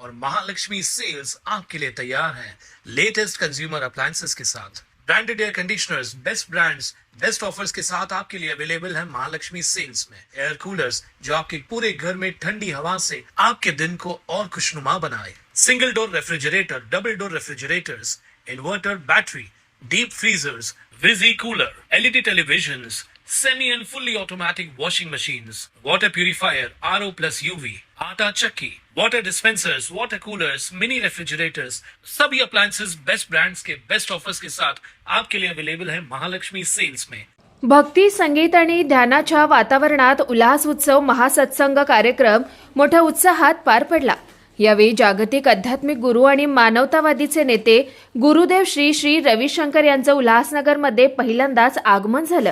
और महालक्ष्मी सेल्स आपके लिए तैयार है लेटेस्ट कंज्यूमर अप्लायंसेस के साथ। Branded air conditioners, best brands, best offers के साथ आपके लिए अवेलेबल है महालक्ष्मी सेल्स में। एयर कूलर्स जो आपके पूरे घर में ठंडी हवा से आपके दिन को और खुशनुमा बनाए। Single door refrigerator, double door refrigerators, inverter battery, deep freezers, visi cooler, LED televisions, semi and fully automatic washing machines, water purifier, RO plus UV, आटा चक्की, water dispensers, water coolers, mini refrigerators, सभी appliances best brands के best offers के साथ आपके लिए available है Mahalakshmi sales में। भक्ती, संगीत आणि ध्यानाच्या वातावरणात उल्हास उत्सव महासत्संग कार्यक्रम मोठ्या उत्साहात पार पडला। यावेळी जागतिक आध्यात्मिक गुरु आणि मानवतावादीचे नेते गुरुदेव श्री श्री रविशंकर यांचं उल्हासनगरमध्ये पहिल्यांदाच आगमन झालं।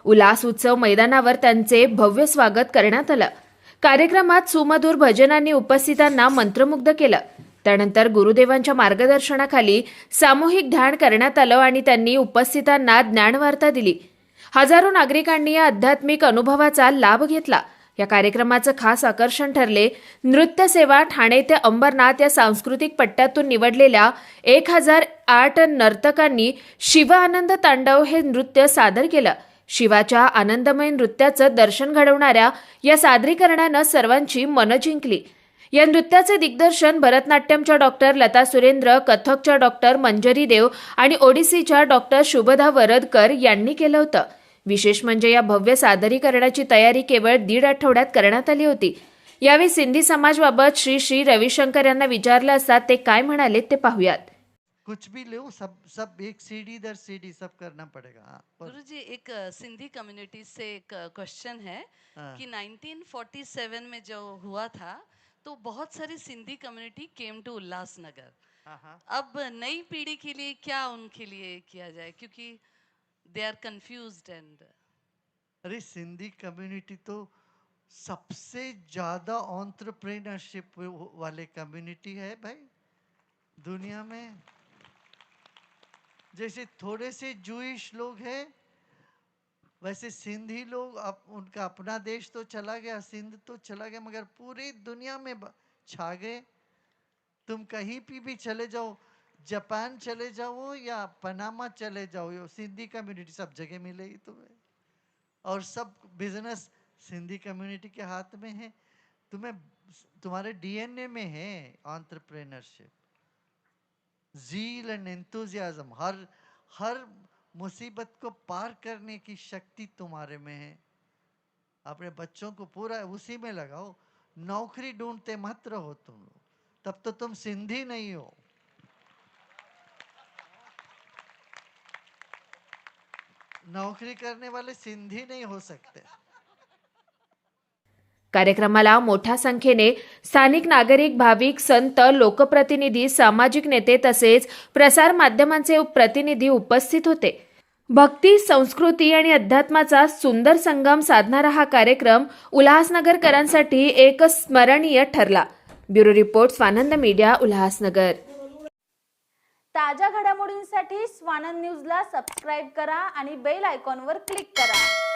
उल्हास उत्सव मैदानावर त्यांचे भव्य स्वागत करण्यात आलं। कार्यक्रमात सुमधुर भजनांनी उपस्थितांना मंत्रमुग्ध केलं। त्यानंतर गुरुदेवांच्या मार्गदर्शनाखाली सामूहिक ध्यान करण्यात आलं आणि त्यांनी उपस्थितांना ज्ञानवार्ता दिली। हजारो नागरिकांनी या आध्यात्मिक अनुभवाचा लाभ घेतला। या कार्यक्रमाचं खास आकर्षण ठरले नृत्य सेवा। ठाणे ते अंबरनाथ या सांस्कृतिक पट्ट्यातून निवडलेल्या 1008 नर्तकांनी शिव आनंद तांडव हे नृत्य सादर केलं। शिवाच्या आनंदमय नृत्याचं दर्शन घडवणाऱ्या या सादरीकरणानं सर्वांची मनं जिंकली। या नृत्याचे दिग्दर्शन भरतनाट्यमच्या डॉक्टर लता सुरेंद्र, कथकच्या डॉक्टर मंजरी देव आणि ओडिसीच्या डॉक्टर शुभदा वरदकर यांनी केलं होतं। विशेष म्हणजे या भव्य सादरीकरणाची तयारी केवळ 1.5 आठवड्यात करण्यात आली होती। यावेळी सिंधी समाजबाबत श्री श्री रविशंकर यांना विचारलं असता ते काय म्हणाले ते पाहूयात। कुछ भी लो, सब एक सीढ़ी दर सीढ़ी सब करना पड़ेगा। गुरुजी, एक सिंधी कम्युनिटी से एक क्वेश्चन है कि 1947 में जो हुआ था तो बहुत सारी Sindhi community came to Ulhasnagar. अब नई पीढ़ी के लिए क्या उनके लिए किया जाए, क्योंकि दे आर कंफ्यूज्ड एंड अरे सिंधी कम्युनिटी तो सबसे ज्यादा एंटरप्रेन्योरशिप वाले कम्युनिटी है भाई दुनिया में। जैसे थोड़े से जूइश लोग हैं वैसे सिंधी लोग, उनका अपना देश तो चला गया, सिंध तो चला गया, मगर पूरी दुनिया में छा गए। तुम कहीं भी चले जाओ, जापान चले जाओ या पनामा चले जाओ, सिंधी कम्युनिटी सब जगह मिलेगी तुम्हें। और सब बिजनेस सिंधी कम्युनिटी के हाथ में है। तुम्हारे डीएनए में है एंटरप्रेन्योरशिप, ज़ील एंड एंथुसियाज्म। हर मुसीबत को पार करने की शक्ति तुम्हारे में है। अपने बच्चों को पूरा उसी में लगाओ। नौकरी ढूंढते मत रहो तुम लोग, तब तो तुम सिंधी नहीं हो। नौकरी करने वाले सिंधी नहीं हो सकते। कार्यक्रमाला मोठ्या संख्येने स्थानिक नागरिक, भाविक, संत, लोकप्रतिनिधी, सामाजिक नेते तसेच प्रसार माध्यमांचे प्रतिनिधी उपस्थित होते। भक्ती, संस्कृती आणि अध्यात्माचा सुंदर संगम साधणारा हा कार्यक्रम उल्हासनगरकरांसाठी एक स्मरणीय ठरला। Bureau report, Swanand media, Ulhasnagar. ताज्या घडामोडींसाठी स्वानंद न्यूजला सबस्क्राइब करा आणि बेल आयकॉनवर क्लिक करा।